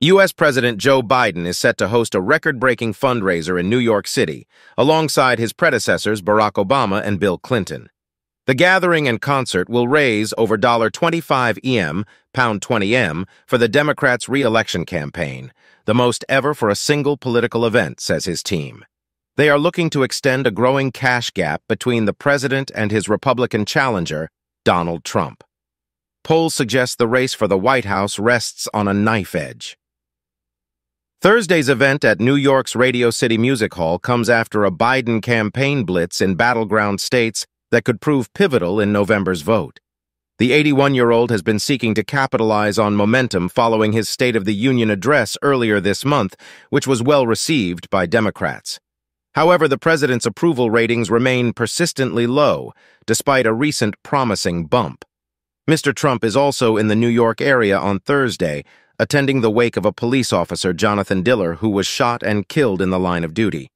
U.S. President Joe Biden is set to host a record-breaking fundraiser in New York City, alongside his predecessors Barack Obama and Bill Clinton. The gathering and concert will raise over $25 EM, pound 20 M, for the Democrats' re-election campaign, the most ever for a single political event, says his team. They are looking to extend a growing cash gap between the president and his Republican challenger, Donald Trump. Polls suggest the race for the White House rests on a knife edge. Thursday's event at New York's Radio City Music Hall comes after a Biden campaign blitz in battleground states that could prove pivotal in November's vote. The 81-year-old has been seeking to capitalize on momentum following his State of the Union address earlier this month, which was well received by Democrats. However, the president's approval ratings remain persistently low, despite a recent promising bump. Mr. Trump is also in the New York area on Thursday, attending the wake of a police officer, Jonathan Diller, who was shot and killed in the line of duty.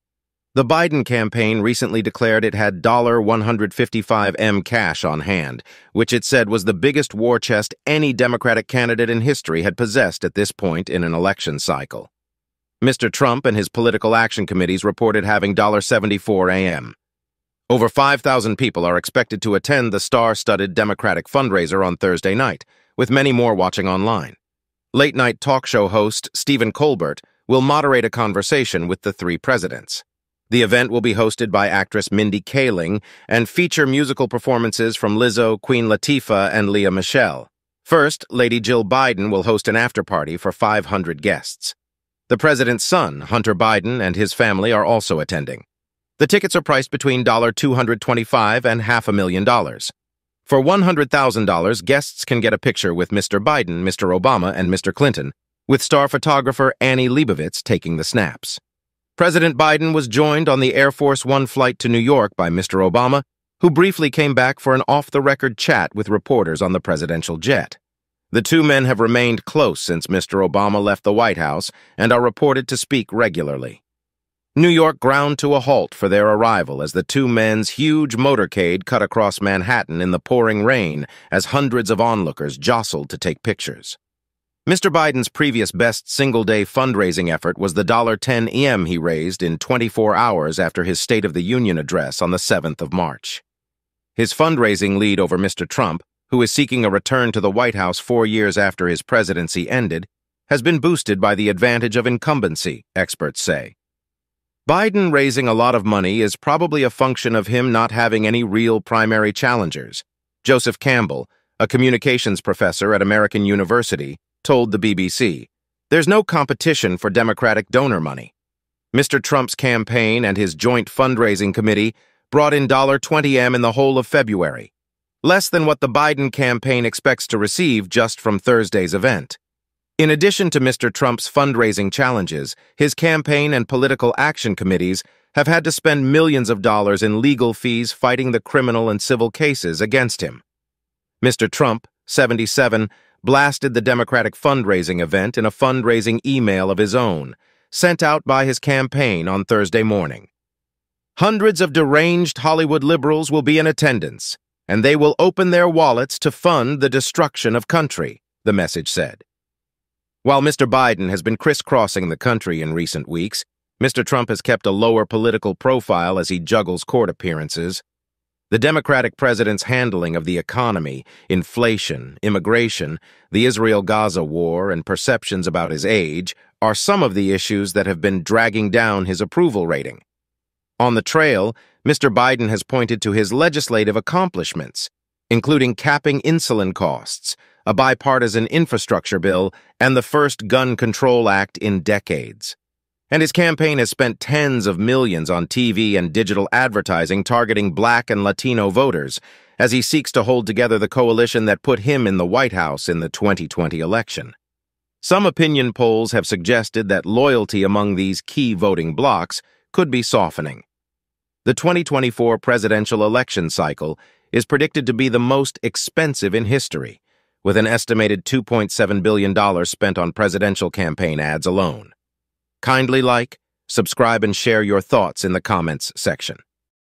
The Biden campaign recently declared it had $155 M cash on hand, which it said was the biggest war chest any Democratic candidate in history had possessed at this point in an election cycle. Mr. Trump and his political action committees reported having $74 AM. Over 5,000 people are expected to attend the star-studded Democratic fundraiser on Thursday night, with many more watching online. Late-night talk show host Stephen Colbert will moderate a conversation with the three presidents. The event will be hosted by actress Mindy Kaling and feature musical performances from Lizzo, Queen Latifah, and Lea Michele. First, Lady Jill Biden will host an after-party for 500 guests. The president's son, Hunter Biden, and his family are also attending. The tickets are priced between $225 and $500,000. For $100,000, guests can get a picture with Mr. Biden, Mr. Obama, and Mr. Clinton, with star photographer Annie Leibovitz taking the snaps. President Biden was joined on the Air Force One flight to New York by Mr. Obama, who briefly came back for an off-the-record chat with reporters on the presidential jet. The two men have remained close since Mr. Obama left the White House and are reported to speak regularly. New York ground to a halt for their arrival as the two men's huge motorcade cut across Manhattan in the pouring rain as hundreds of onlookers jostled to take pictures. Mr. Biden's previous best single-day fundraising effort was the $10 EM he raised in 24 hours after his State of the Union address on the 7th of March. His fundraising lead over Mr. Trump, who is seeking a return to the White House 4 years after his presidency ended, has been boosted by the advantage of incumbency, experts say. Biden raising a lot of money is probably a function of him not having any real primary challengers. Joseph Campbell, a communications professor at American University, told the BBC, "There's no competition for Democratic donor money." Mr. Trump's campaign and his joint fundraising committee brought in $20 M in the whole of February, less than what the Biden campaign expects to receive just from Thursday's event. In addition to Mr. Trump's fundraising challenges, his campaign and political action committees have had to spend millions of dollars in legal fees fighting the criminal and civil cases against him. Mr. Trump, 77, blasted the Democratic fundraising event in a fundraising email of his own, sent out by his campaign on Thursday morning. "Hundreds of deranged Hollywood liberals will be in attendance, and they will open their wallets to fund the destruction of country," the message said. While Mr. Biden has been crisscrossing the country in recent weeks, Mr. Trump has kept a lower political profile as he juggles court appearances. The Democratic president's handling of the economy, inflation, immigration, the Israel-Gaza war, and perceptions about his age are some of the issues that have been dragging down his approval rating. On the trail, Mr. Biden has pointed to his legislative accomplishments, including capping insulin costs, a bipartisan infrastructure bill, and the first gun control act in decades. And his campaign has spent tens of millions on TV and digital advertising targeting Black and Latino voters as he seeks to hold together the coalition that put him in the White House in the 2020 election. Some opinion polls have suggested that loyalty among these key voting blocs could be softening. The 2024 presidential election cycle is predicted to be the most expensive in history, with an estimated $2.7 billion spent on presidential campaign ads alone. Kindly like, subscribe, and share your thoughts in the comments section.